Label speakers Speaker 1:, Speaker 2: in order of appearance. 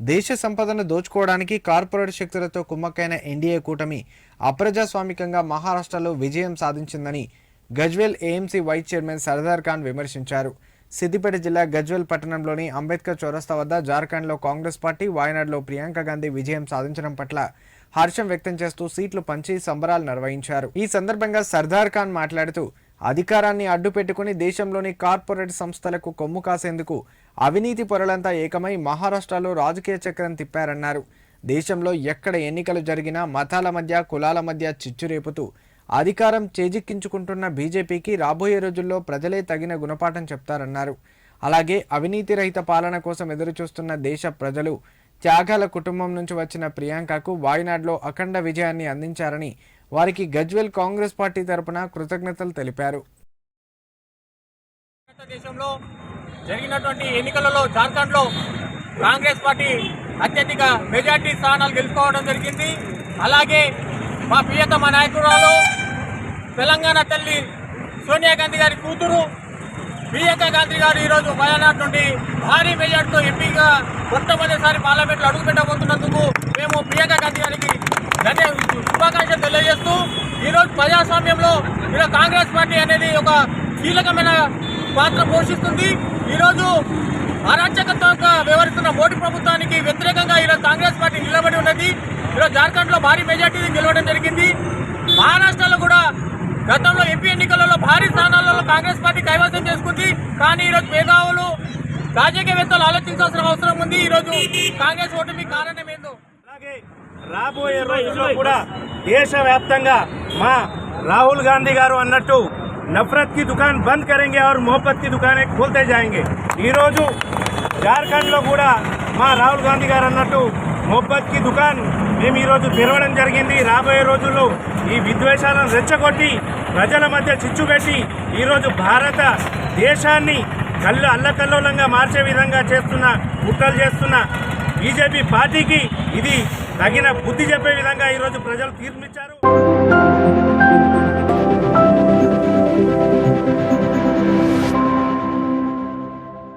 Speaker 1: దేశ సంపదను దోచుకోవడానికి కార్పొరేట్ శక్తులతో కుమ్మక్కైన ఎన్డీఏ కూటమి అప్రజాస్వామికంగా మహారాష్ట్రలో విజయం సాధించిందని Gajwel AMC vice chairman Sardar Khan విమర్శించారు. సిద్దిపేట జిల్లా గజ్వేల్ పట్టణంలోని అంబేద్కర్ చౌరస్తా వద్ద జార్ఖండ్లో కాంగ్రెస్ పార్టీ, వాయనాడ్లో ప్రియాంక గాంధీ విజయం సాధించడం పట్ల హర్షం వ్యక్తం చేస్తూ సీట్లు పంచి సంబరాలు నిర్వహించారు. ఈ సందర్భంగా సర్దార్ ఖాన్ మాట్లాడుతూ అధికారాన్ని అడ్డుపెట్టుకుని దేశంలోని కార్పొరేట్ సంస్థలకు కొమ్ము కాసేందుకు అవినీతి పరులంతా ఏకమై మహారాష్ట్రలో రాజకీయ చక్రం తిప్పారన్నారు. దేశంలో ఎక్కడ ఎన్నికలు జరిగినా మతాల మధ్య, కులాల మధ్య చిచ్చు రేపుతూ అధికారం చేజిక్కించుకుంటున్న బీజేపీకి రాబోయే రోజుల్లో ప్రజలే తగిన గుణపాఠం చెప్తారన్నారు. అలాగే అవినీతి రహిత పాలన కోసం ఎదురుచూస్తున్న దేశ ప్రజలు త్యాగాల కుటుంబం నుంచి వచ్చిన ప్రియాంకకు వాయనాడ్లో అఖండ విజయాన్ని అందించారని వారికి గజ్వేల్ కాంగ్రెస్ పార్టీ తరపున కృతజ్ఞతలు తెలిపారు.
Speaker 2: దేశంలో జరిగినటువంటి ఎన్నికలలో జార్ఖండ్లో కాంగ్రెస్ పార్టీ అత్యధిక మెజార్టీ స్థానాలు గెలుచుకోవడం జరిగింది. అలాగే మా ప్రియతమ నాయకురాలు తెలంగాణ తల్లి సోనియా గాంధీ గారి కూతురు ప్రియాంక గాంధీ గారు ఈరోజు వయనాడ్ నుండి భారీ మెజార్టీతో ఎంపీగా మొట్టమొదటిసారి పార్లమెంట్లో అడుగుపెట్టబోతున్నందుకు మేము ప్రియాంక గాంధీ గారికి శుభాకాంక్షలు తెలియజేస్తూ ఈరోజు ప్రజాస్వామ్యంలో ఈరోజు కాంగ్రెస్ పార్టీ అనేది ఒక కీలకమైన పాత్ర పోషిస్తుంది. ఈరోజు అరాచకత్వంగా వ్యవహరిస్తున్న మోడీ ప్రభుత్వానికి వ్యతిరేకంగా ఈరోజు కాంగ్రెస్ పార్టీ నిలబడి ఉన్నది. ఈరోజు జార్ఖండ్లో భారీ మెజార్టీ గెలవడం జరిగింది. మహారాష్ట్రలో కూడా గతంలో ఎంపీ ఎన్నికలలో భారీ స్థానాలలో కాంగ్రెస్ పార్టీ కైవసం చేసుకుంది. కానీ ఈరోజు మేధావులు, రాజకీయవేత్తలు ఆలోచించాల్సిన అవసరం ఉంది. ఈరోజు కాంగ్రెస్ ఓటమి కారణం ఏందో.
Speaker 3: అలాగే రాబోయే రోజుల్లో కూడా దేశవ్యాప్తంగా మా రాహుల్ గాంధీ గారు అన్నట్టు నఫరత్ కి దుకాన్ బంద్ కరేంగే और मोहब्बत की दुकानें खोलते जाएंगे. ఈరోజు జార్ఖండ్లో కూడా మా రాహుల్ గాంధీ గారు అన్నట్టు మొహబ్బత్ కి దుకాన్ మేము ఈరోజు తెరవడం జరిగింది. రాబోయే రోజుల్లో ఈ విద్వేషాలను రెచ్చగొట్టి ప్రజల మధ్య చిచ్చు పెట్టి ఈరోజు భారత దేశాన్ని అల్లకల్లోలంగా మార్చే విధంగా కుట్రలు చేస్తున్న బీజేపీ పార్టీకి ఇది తగిన బుద్ధి చెప్పే విధంగా ఈరోజు ప్రజలు తీర్పిచ్చారు.